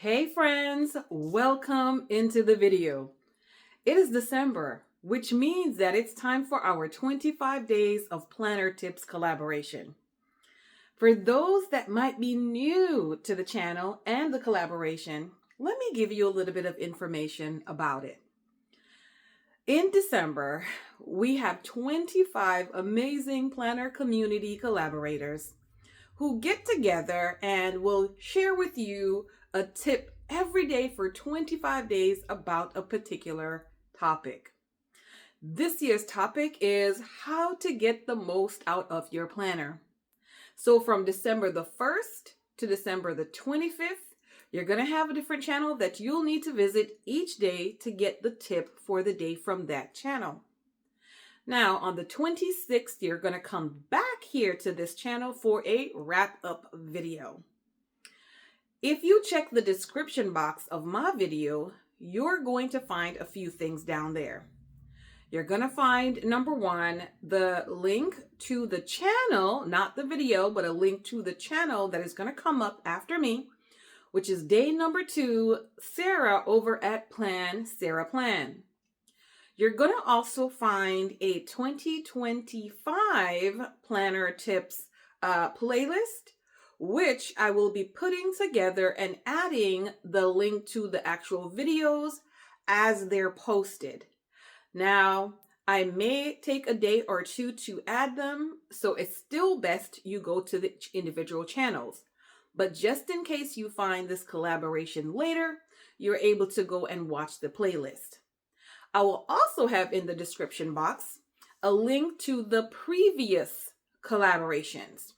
Hey friends, welcome into the video. It is December, which means that it's time for our 25 days of planner tips collaboration. For those that might be new to the channel and the collaboration, let me give you a little bit of information about it. In December, we have 25 amazing planner community collaborators who get together and will share with you a tip every day for 25 days about a particular topic. This year's topic is how to get the most out of your planner. So from December the 1st to December the 25th, you're going to have a different channel that you'll need to visit each day to get the tip for the day from that channel. Now, on the 26th, you're going to come back here to this channel for a wrap-up video. If you check the description box of my video, you're going to find a few things down there. You're going to find, number one, the link to the channel, not the video, but a link to the channel that is going to come up after me, which is day number 2, Sarah over at Plan Sarah Plan. You're going to also find a 2025 planner tips playlist, which I will be putting together and adding the link to the actual videos as they're posted. Now, I may take a day or two to add them, so it's still best you go to the individual channels. But just in case you find this collaboration later, you're able to go and watch the playlist. I will also have in the description box a link to the previous collaborations.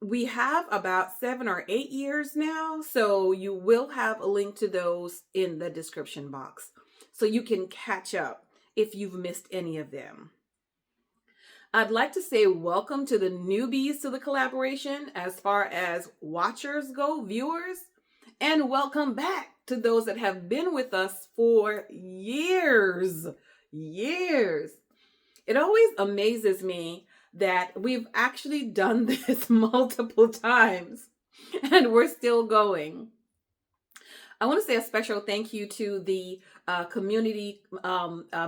We have about 7 or 8 years now, so you will have a link to those in the description box so you can catch up if you've missed any of them. I'd like to say welcome to the newbies to the collaboration as far as watchers go, viewers, and welcome back to those that have been with us for years. It always amazes me that we've actually done this multiple times and we're still going. I want to say a special thank you to the community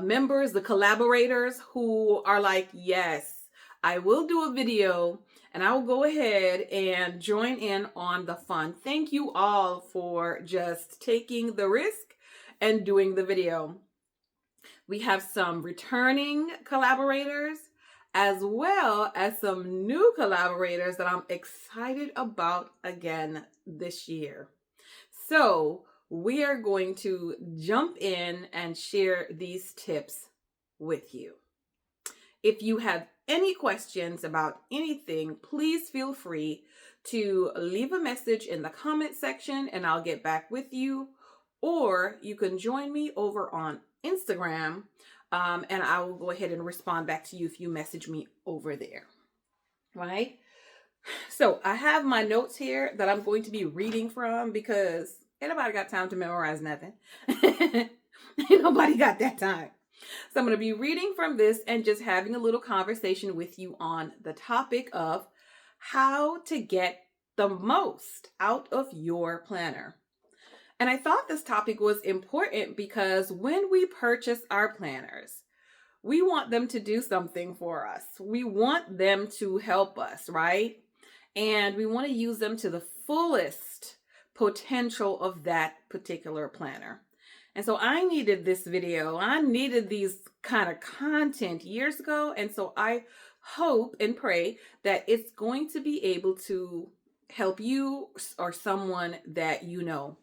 members, the collaborators who are like, yes, I will do a video and I will go ahead and join in on the fun. Thank you all for just taking the risk and doing the video. We have some returning collaborators as well as some new collaborators that I'm excited about again this year. So we are going to jump in and share these tips with you. If you have any questions about anything, please feel free to leave a message in the comment section and I'll get back with you. Or you can join me over on Instagram and I will go ahead and respond back to you if you message me over there. Right? So I have my notes here that I'm going to be reading from because ain't nobody got time to memorize nothing. Ain't nobody got that time. So I'm going to be reading from this and just having a little conversation with you on the topic of how to get the most out of your planner. And I thought this topic was important because when we purchase our planners, we want them to do something for us. We want them to help us, right? And we want to use them to the fullest potential of that particular planner. And so I needed this video. I needed these kind of content years ago. And so I hope and pray that it's going to be able to help you or someone that you know.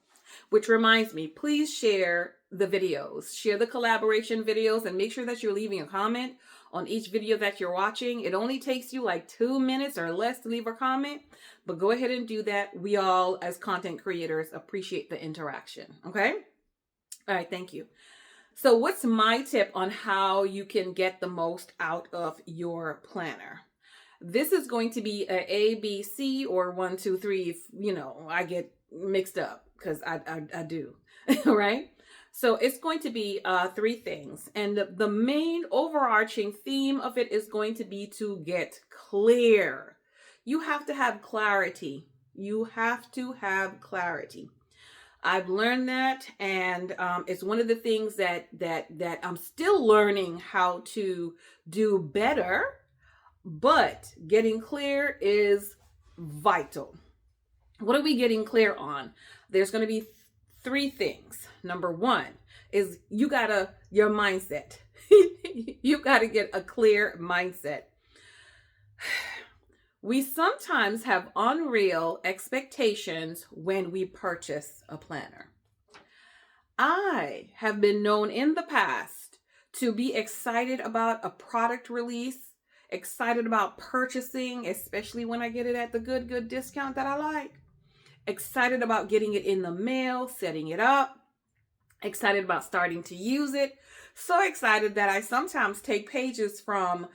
Which reminds me, please share the videos, share the collaboration videos, and make sure that you're leaving a comment on each video that you're watching. It only takes you like 2 minutes or less to leave a comment, but go ahead and do that. We all, as content creators, appreciate the interaction. Okay? All right, thank you. So what's my tip on how you can get the most out of your planner? This is going to be a B, C, or 1, 2, 3. You know, I get mixed up because I do, right? So it's going to be 3 things. And the main overarching theme of it is going to be to get clear. You have to have clarity. You have to have clarity. I've learned that, and it's one of the things that I'm still learning how to do better. But getting clear is vital. What are we getting clear on? There's going to be three things. Number one is your mindset. You got to get a clear mindset. We sometimes have unreal expectations when we purchase a planner. I have been known in the past to be excited about a product release, excited about purchasing, especially when I get it at the good discount that I like. Excited about getting it in the mail, setting it up, excited about starting to use it. So excited that I sometimes take pages from,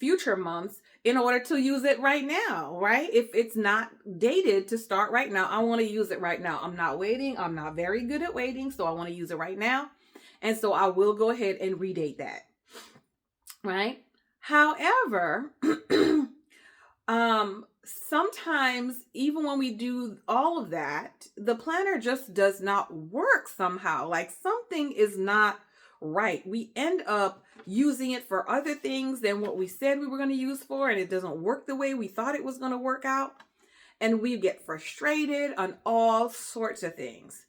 future months in order to use it right now, right? If it's not dated to start right now, I want to use it right now. I'm not waiting. I'm not very good at waiting, so I want to use it right now. And so I will go ahead and redate that, right? However, sometimes even when we do all of that, the planner just does not work somehow. Like something is not right. We end up using it for other things than what we said we were going to use for, and it doesn't work the way we thought it was going to work out. And we get frustrated on all sorts of things.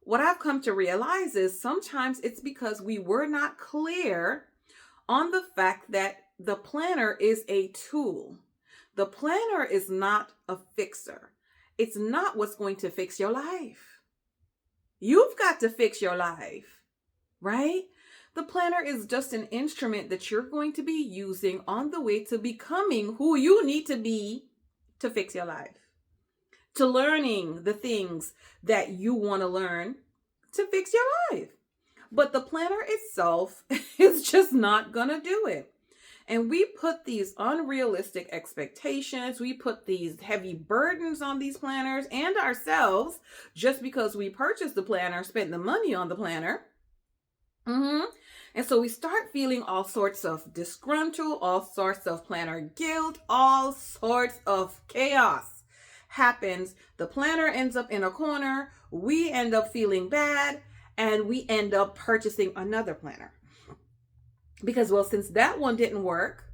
What I've come to realize is sometimes it's because we were not clear on the fact that the planner is a tool. The planner is not a fixer. It's not what's going to fix your life. You've got to fix your life, right? The planner is just an instrument that you're going to be using on the way to becoming who you need to be to fix your life, to learning the things that you want to learn to fix your life. But the planner itself is just not going to do it. And we put these unrealistic expectations, we put these heavy burdens on these planners and ourselves just because we purchased the planner, spent the money on the planner. And so we start feeling all sorts of disgruntled, all sorts of planner guilt, all sorts of chaos happens. The planner ends up in a corner, we end up feeling bad, and we end up purchasing another planner. Because, well, since that one didn't work,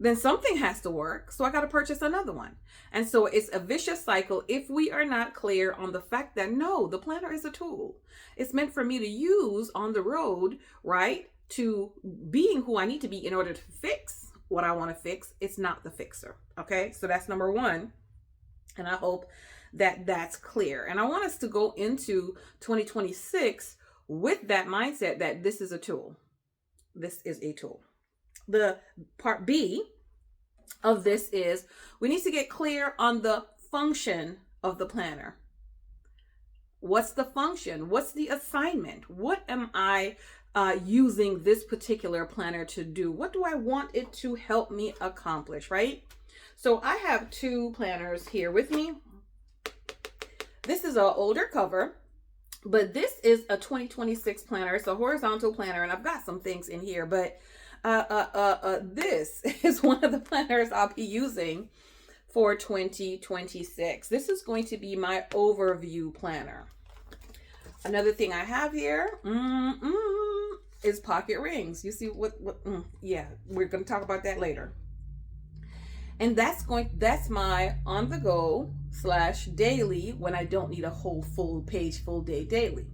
then something has to work. So I got to purchase another one. And so it's a vicious cycle if we are not clear on the fact that, no, the planner is a tool. It's meant for me to use on the road, right? To being who I need to be in order to fix what I want to fix. It's not the fixer. Okay. So that's number one. And I hope that that's clear. And I want us to go into 2026 with that mindset that this is a tool. This is a tool. The part B of this is we need to get clear on the function of the planner. What's the function? What's the assignment? What am I using this particular planner to do? What do I want it to help me accomplish, right? So I have two planners here with me. This is an older cover, but this is a 2026 planner. It's a horizontal planner, and I've got some things in here, but this is one of the planners I'll be using for 2026. This is going to be my overview planner. Another thing I have here is pocket rings. You see yeah, we're going to talk about that later. And that's my on the go / daily when I don't need a whole full day daily.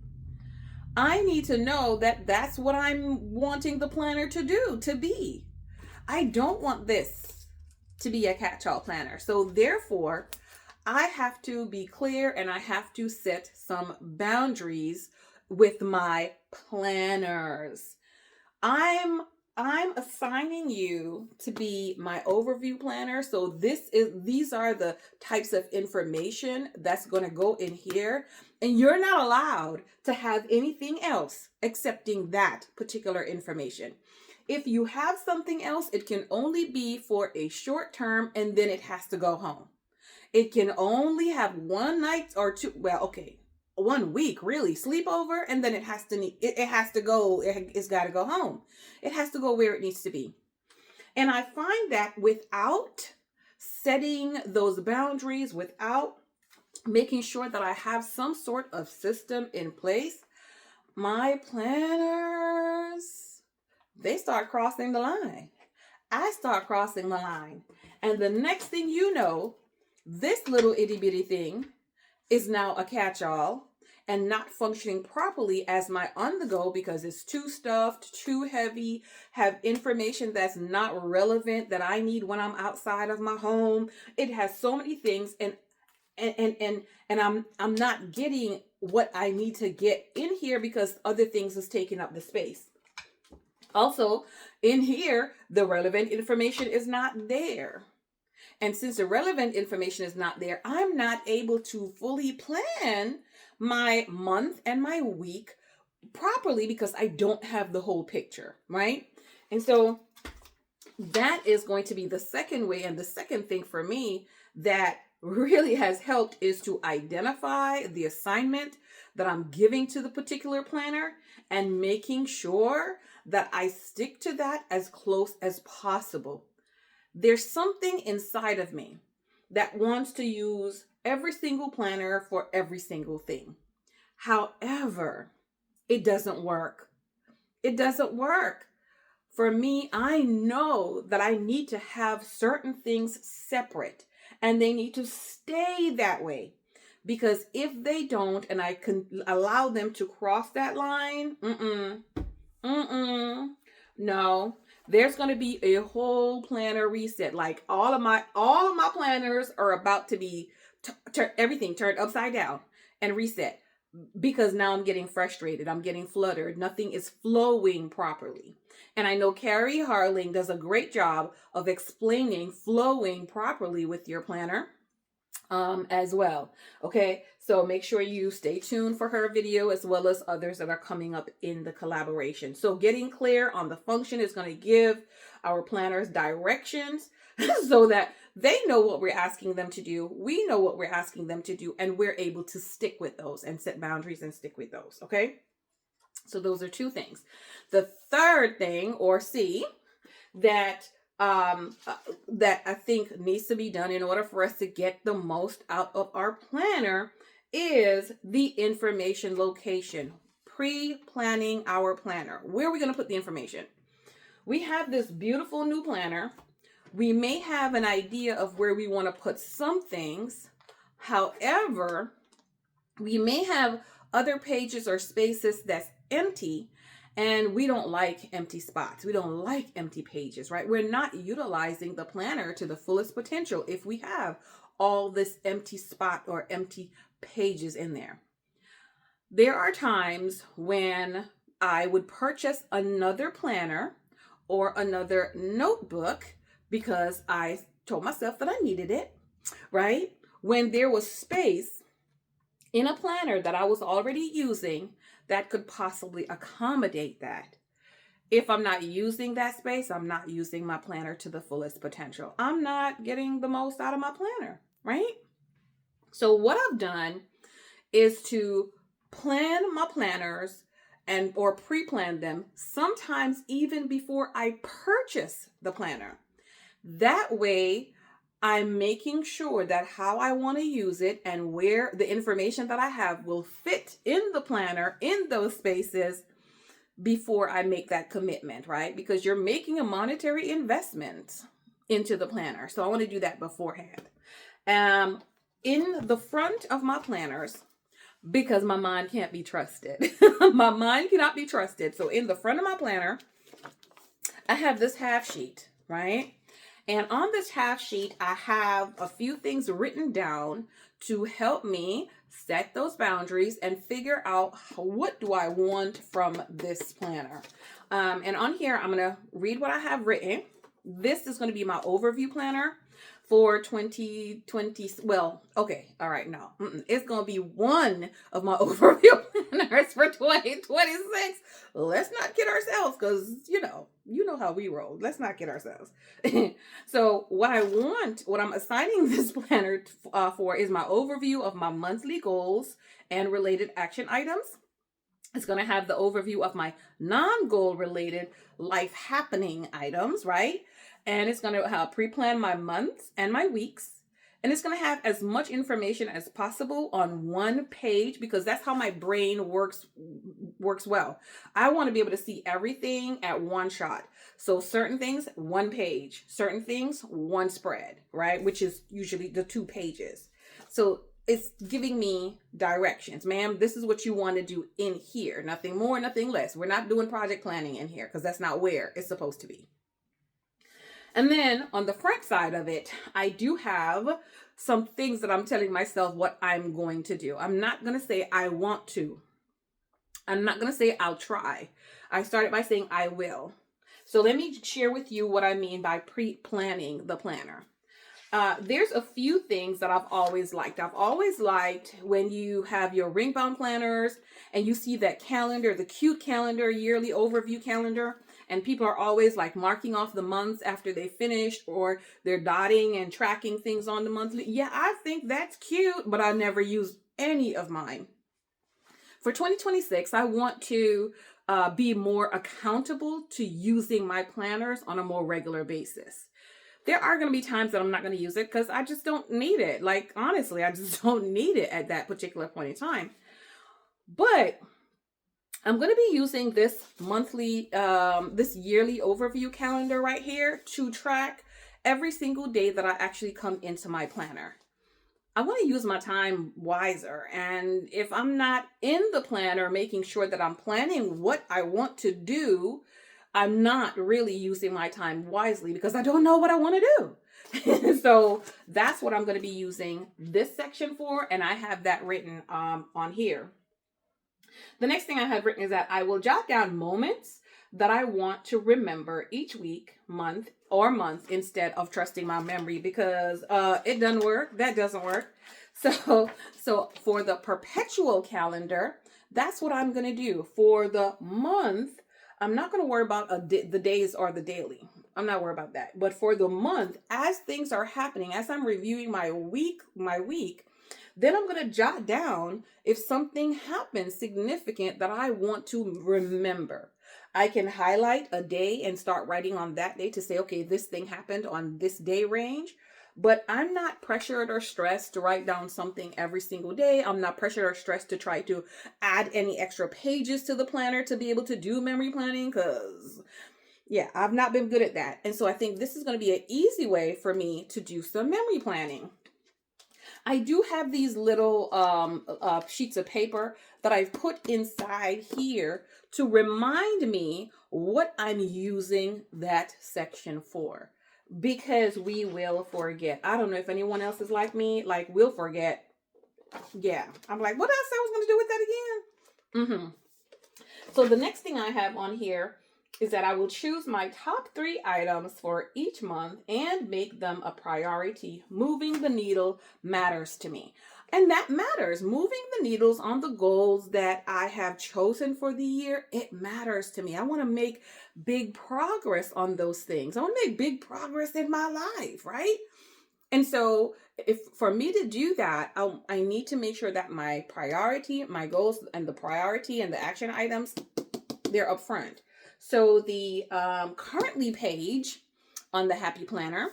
I need to know that that's what I'm wanting the planner to do, to be. I don't want this to be a catch-all planner. So therefore, I have to be clear and I have to set some boundaries with my planners. I'm assigning you to be my overview planner. So these are the types of information that's going to go in here. And you're not allowed to have anything else excepting that particular information. If you have something else, it can only be for a short term and then it has to go home. It can only have one night or two. Well, okay. 1 week really sleepover, and then it has to go. It's got to go home. It has to go where it needs to be. And I find that without setting those boundaries, without making sure that I have some sort of system in place, my planners, they start crossing the line. I start crossing the line. And the next thing you know, this little itty bitty thing is now a catch-all and not functioning properly as my on the go because it's too stuffed, too heavy, have information that's not relevant that I need when I'm outside of my home. It has so many things, and I'm not getting what I need to get in here because other things is taking up the space. Also, in here, the relevant information is not there. And since the relevant information is not there, I'm not able to fully plan my month and my week properly because I don't have the whole picture, right? And so that is going to be the second way. And the second thing for me that really has helped is to identify the assignment that I'm giving to the particular planner and making sure that I stick to that as close as possible. There's something inside of me that wants to use every single planner for every single thing. However, it doesn't work. It doesn't work. For me, I know that I need to have certain things separate and they need to stay that way. Because if they don't, and I can allow them to cross that line, no, there's going to be a whole planner reset. Like all of my planners are about to be everything turned upside down and reset because now I'm getting frustrated. I'm getting fluttered. Nothing is flowing properly. And I know Carrie Harling does a great job of explaining flowing properly with your planner as well. Okay, so make sure you stay tuned for her video as well as others that are coming up in the collaboration. So getting clear on the function is going to give our planners directions so that they know what we're asking them to do. We know what we're asking them to do, and we're able to stick with those and set boundaries and stick with those. Okay, so those are two things. The third thing, or C, that I think needs to be done in order for us to get the most out of our planner is the information location. Pre-planning our planner. Where are we going to put the information? We have this beautiful new planner. We may have an idea of where we want to put some things. However, we may have other pages or spaces that's empty, and we don't like empty spots. We don't like empty pages, right? We're not utilizing the planner to the fullest potential if we have all this empty spot or empty pages in there. There are times when I would purchase another planner or another notebook because I told myself that I needed it, right? When there was space in a planner that I was already using that could possibly accommodate that. If I'm not using that space, I'm not using my planner to the fullest potential. I'm not getting the most out of my planner, right? So what I've done is to plan my planners or pre-plan them, sometimes even before I purchase the planner. That way, I'm making sure that how I want to use it and where the information that I have will fit in the planner in those spaces before I make that commitment, right? Because you're making a monetary investment into the planner. So I want to do that beforehand. In the front of my planners, because my mind can't be trusted. My mind cannot be trusted. So in the front of my planner, I have this half sheet, right? And on this half sheet, I have a few things written down to help me set those boundaries and figure out what do I want from this planner. And on here, I'm going to read what I have written. This is going to be my overview planner for 2020. Well, okay. All right. No, it's going to be one of my overview planners for 2026. Let's not kid ourselves because, you know how we roll. Let's not kid ourselves. So what I'm assigning this planner for is my overview of my monthly goals and related action items. It's going to have the overview of my non-goal related life happening items, right? And it's going to pre-plan my months and my weeks. And it's going to have as much information as possible on one page, because that's how my brain works well. I want to be able to see everything at one shot. So certain things, one page, certain things, one spread, right? Which is usually the 2 pages. So it's giving me directions. Ma'am, this is what you want to do in here. Nothing more, nothing less. We're not doing project planning in here because that's not where it's supposed to be. And then on the front side of it, I do have some things that I'm telling myself what I'm going to do. I'm not going to say I want to. I'm not going to say I'll try. I started by saying I will. So let me share with you what I mean by pre-planning the planner. There's a few things that I've always liked. I've always liked when you have your ring bound planners and you see that calendar, the cute calendar, yearly overview calendar, and people are always like marking off the months after they finished, or they're dotting and tracking things on the monthly. Yeah, I think that's cute, but I never use any of mine. For 2026, I want to be more accountable to using my planners on a more regular basis. There are going to be times that I'm not going to use it because I just don't need it. Like, honestly, I just don't need it at that particular point in time. But I'm going to be using this monthly, this yearly overview calendar right here to track every single day that I actually come into my planner. I want to use my time wiser. And if I'm not in the planner making sure that I'm planning what I want to do, I'm not really using my time wisely because I don't know what I want to do. So that's what I'm going to be using this section for. And I have that written on here. The next thing I have written is that I will jot down moments that I want to remember each week, month, instead of trusting my memory, because it doesn't work. That doesn't work. So for the perpetual calendar, that's what I'm going to do. For the month, I'm not going to worry about the days or the daily. I'm not worried about that. But for the month, as things are happening, as I'm reviewing my week, then I'm going to jot down if something happens significant that I want to remember. I can highlight a day and start writing on that day to say, okay, this thing happened on this day range. But I'm not pressured or stressed to write down something every single day. I'm not pressured or stressed to try to add any extra pages to the planner to be able to do memory planning, because yeah, I've not been good at that. And so I think this is going to be an easy way for me to do some memory planning. I do have these little sheets of paper that I've put inside here to remind me what I'm using that section for, because we will forget. I don't know if anyone else is like me, like we'll forget. Yeah, I'm like, what else I was going to do with that again? So the next thing I have on here is that I will choose my top 3 items for each month and make them a priority. Moving the needle matters to me. And that matters. Moving the needles on the goals that I have chosen for the year, it matters to me. I want to make big progress on those things. I want to make big progress in my life, right? And so if for me to do that, I need to make sure that my priority, my goals, and the priority and the action items, they're up front. So the currently page on the Happy Planner,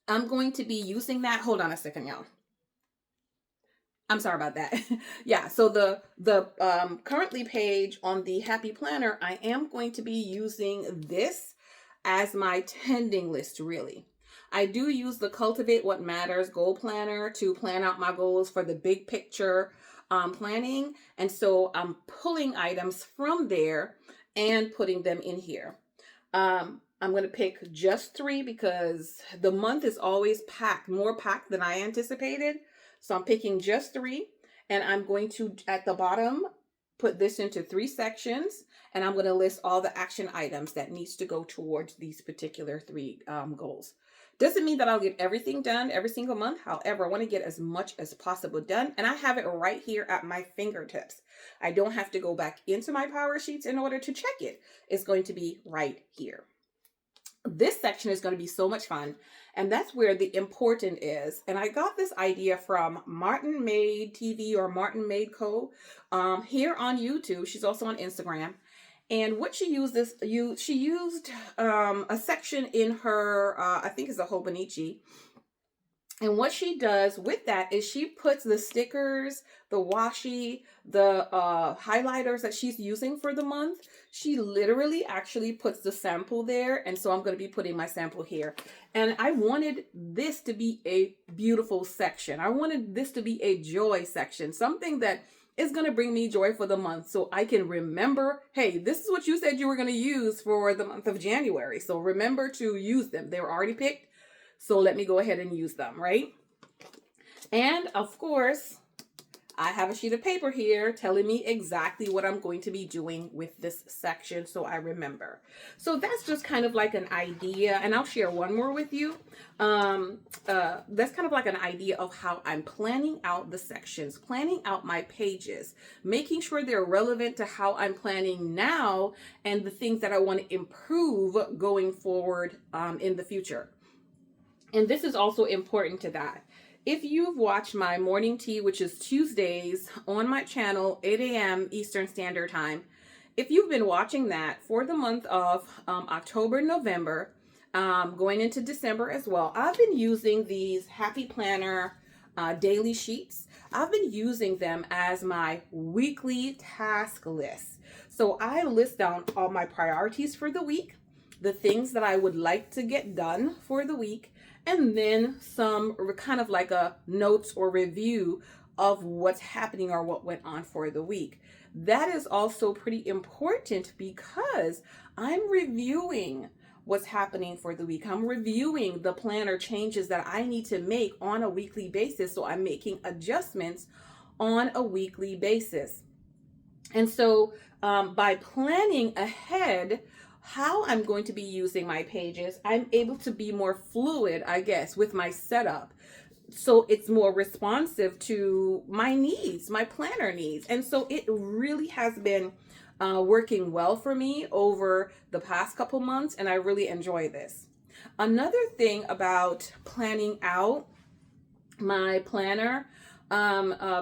I'm going to be using that. Hold on a second, y'all. I'm sorry about that. Yeah, so the currently page on the Happy Planner, I am going to be using this as my tending list, really. I do use the Cultivate What Matters Goal Planner to plan out my goals for the big picture planning. And so I'm pulling items from there and putting them in here. I'm going to pick just 3 because the month is always packed, more packed than I anticipated. So I'm picking just 3, and I'm going to, at the bottom, put this into 3 sections, and I'm going to list all the action items that needs to go towards these particular 3 goals. Doesn't mean that I'll get everything done every single month. However, I want to get as much as possible done, and I have it right here at my fingertips. I don't have to go back into my Power Sheets in order to check it. It's going to be right here. This section is going to be so much fun, and that's where the important is. And I got this idea from Martin Made TV, or Martin Made Co. Here on YouTube. She's also on Instagram. And what she used she used a section in her, I think it's a Hobonichi, And what she does with that is she puts the stickers, the washi, the highlighters that she's using for the month. She literally actually puts the sample there. And so I'm going to be putting my sample here. And I wanted this to be a beautiful section. I wanted this to be a joy section, something that is going to bring me joy for the month, so I can remember, hey, this is what you said you were going to use for the month of January. So remember to use them. They were already picked. So let me go ahead and use them, right? And of course, I have a sheet of paper here telling me exactly what I'm going to be doing with this section, so I remember. So that's just kind of like an idea, and I'll share one more with you. That's kind of like an idea of how I'm planning out the sections, planning out my pages, making sure they're relevant to how I'm planning now and the things that I want to improve going forward in the future. And this is also important to that. If you've watched my morning tea, which is Tuesdays on my channel, 8 a.m. Eastern Standard Time, if you've been watching that for the month of October, November, going into December as well, I've been using these Happy Planner daily sheets. I've been using them as my weekly task list. So I list down all my priorities for the week, the things that I would like to get done for the week, and then some kind of like a notes or review of what's happening or what went on for the week. That is also pretty important because I'm reviewing what's happening for the week. I'm reviewing the planner changes that I need to make on a weekly basis. So I'm making adjustments on a weekly basis. And so by planning ahead how I'm going to be using my pages, I'm able to be more fluid, I guess, with my setup. So it's more responsive to my needs, my planner needs. And so it really has been working well for me over the past couple months, and I really enjoy this. Another thing about planning out my planner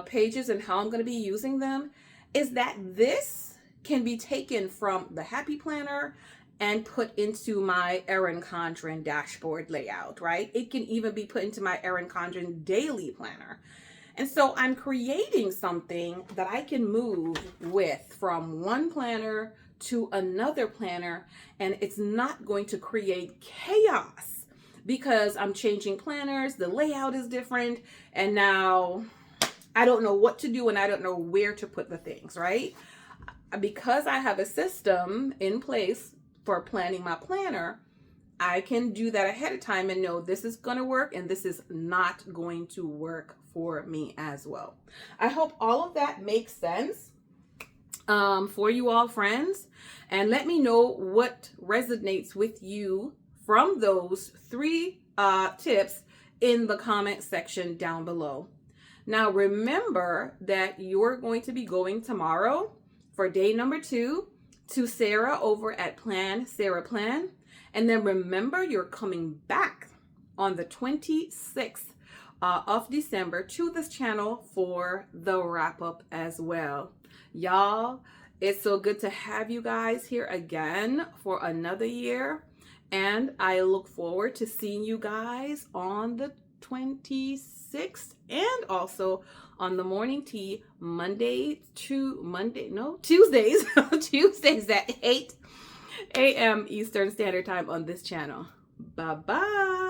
pages and how I'm going to be using them is that this can be taken from the Happy Planner and put into my Erin Condren dashboard layout, right? It can even be put into my Erin Condren daily planner. And so I'm creating something that I can move with from one planner to another planner, and it's not going to create chaos because I'm changing planners, the layout is different, and now I don't know what to do and I don't know where to put the things, right? Because I have a system in place for planning my planner, I can do that ahead of time and know this is going to work and this is not going to work for me as well. I hope all of that makes sense for you all, friends, and let me know what resonates with you from those 3 tips in the comment section down below. Now remember that you're going to be going tomorrow for day number 2 to Sarah over at Plan Sarah Plan. And then remember, you're coming back on the 26th of December to this channel for the wrap up as well. Y'all, it's so good to have you guys here again for another year. And I look forward to seeing you guys on the 26th and also on the morning tea Tuesdays Tuesdays at 8 a.m. Eastern Standard Time on this channel. Bye bye.